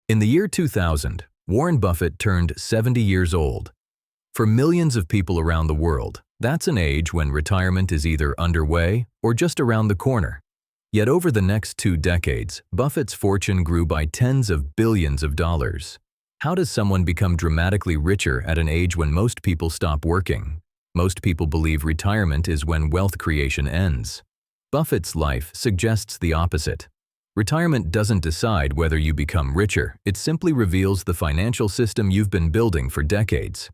In the year 2000, Warren Buffett turned 70 years old. For millions of people around the world, that's an age when retirement is either underway or just around the corner. Yet over the next 2 decades, Buffett's fortune grew by tens of billions of dollars. How does someone become dramatically richer at an age when most people stop working? Most people believe retirement is when wealth creation ends. Buffett's life suggests the opposite. Retirement doesn't decide whether you become richer, it simply reveals the financial system you've been building for decades.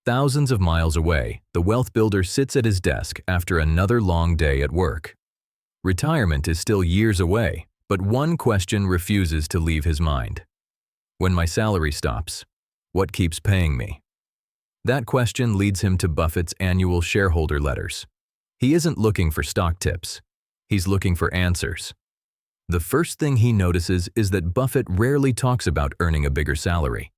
Thousands of miles away, the wealth builder sits at his desk after another long day at work. Retirement is still years away, but one question refuses to leave his mind. When my salary stops, what keeps paying me? That question leads him to Buffett's annual shareholder letters. He isn't looking for stock tips. He's looking for answers. The first thing he notices is that Buffett rarely talks about earning a bigger salary.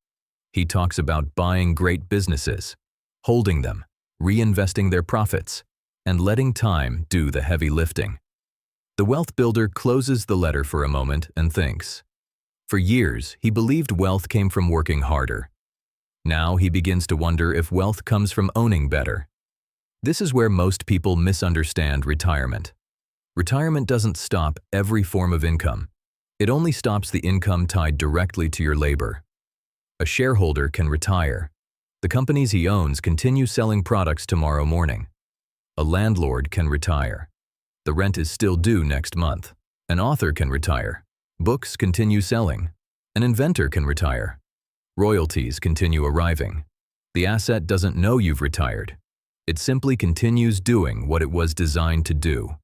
He talks about buying great businesses, holding them, reinvesting their profits, and letting time do the heavy lifting. The wealth builder closes the letter for a moment and thinks. For years, he believed wealth came from working harder. Now he begins to wonder if wealth comes from owning better. This is where most people misunderstand retirement. Retirement doesn't stop every form of income. It only stops the income tied directly to your labor. A shareholder can retire. The companies he owns continue selling products tomorrow morning. A landlord can retire. The rent is still due next month. An author can retire. Books continue selling. An inventor can retire. Royalties continue arriving. The asset doesn't know you've retired. It simply continues doing what it was designed to do.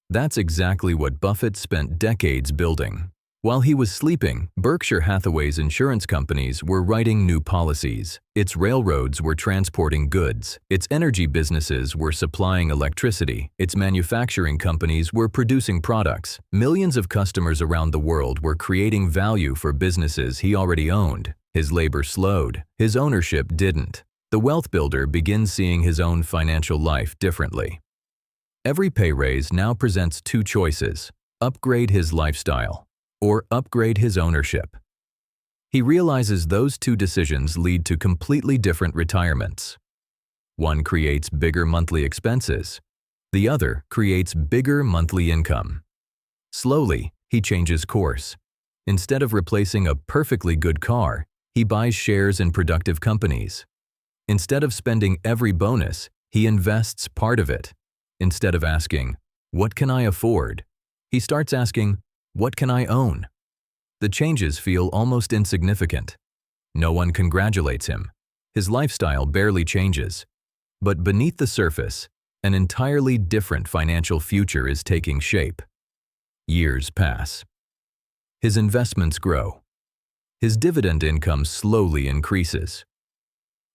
That's exactly what Buffett spent decades building. While he was sleeping, Berkshire Hathaway's insurance companies were writing new policies. Its railroads were transporting goods. Its energy businesses were supplying electricity. Its manufacturing companies were producing products. Millions of customers around the world were creating value for businesses he already owned. His labor slowed. His ownership didn't. The wealth builder begins seeing his own financial life differently. Every pay raise now presents 2 choices: upgrade his lifestyle or upgrade his ownership. He realizes those 2 decisions lead to completely different retirements. One creates bigger monthly expenses. The other creates bigger monthly income. Slowly, he changes course. Instead of replacing a perfectly good car, he buys shares in productive companies. Instead of spending every bonus, he invests part of it. Instead of asking, "What can I afford?" he starts asking, "What can I own?" The changes feel almost insignificant. No one congratulates him. His lifestyle barely changes. But beneath the surface, an entirely different financial future is taking shape. Years pass. His investments grow. His dividend income slowly increases.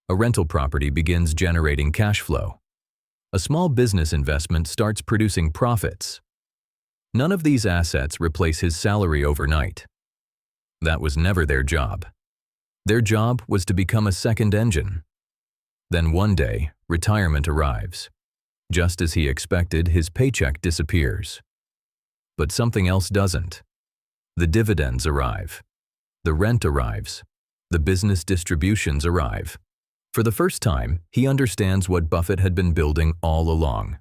A rental property begins generating cash flow. A small business investment starts producing profits. None of these assets replace his salary overnight. That was never their job. Their job was to become a second engine. Then one day, retirement arrives. Just as he expected, his paycheck disappears. But something else doesn't. The dividends arrive. The rent arrives. The business distributions arrive. For the first time, he understands what Buffett had been building all along.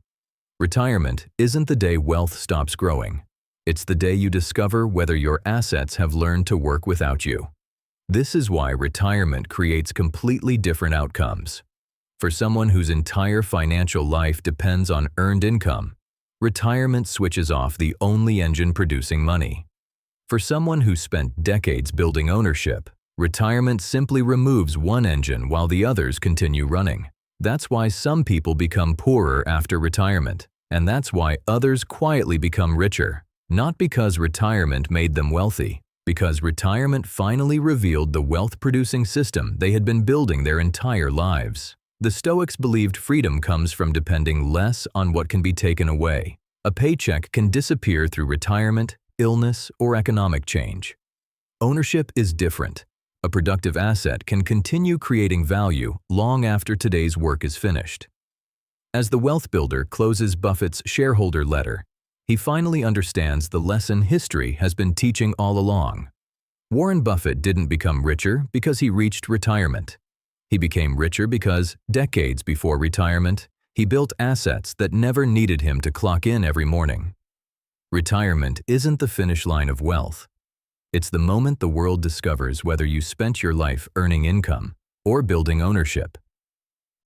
Retirement isn't the day wealth stops growing. It's the day you discover whether your assets have learned to work without you. This is why retirement creates completely different outcomes. For someone whose entire financial life depends on earned income, retirement switches off the only engine producing money. For someone who spent decades building ownership, retirement simply removes one engine while the others continue running. That's why some people become poorer after retirement, and that's why others quietly become richer. Not because retirement made them wealthy, because retirement finally revealed the wealth-producing system they had been building their entire lives. The Stoics believed freedom comes from depending less on what can be taken away. A paycheck can disappear through retirement, illness, or economic change. Ownership is different. A productive asset can continue creating value long after today's work is finished. As the wealth builder closes Buffett's shareholder letter, he finally understands the lesson history has been teaching all along. Warren Buffett didn't become richer because he reached retirement. He became richer because, decades before retirement, he built assets that never needed him to clock in every morning. Retirement isn't the finish line of wealth. It's the moment the world discovers whether you spent your life earning income or building ownership.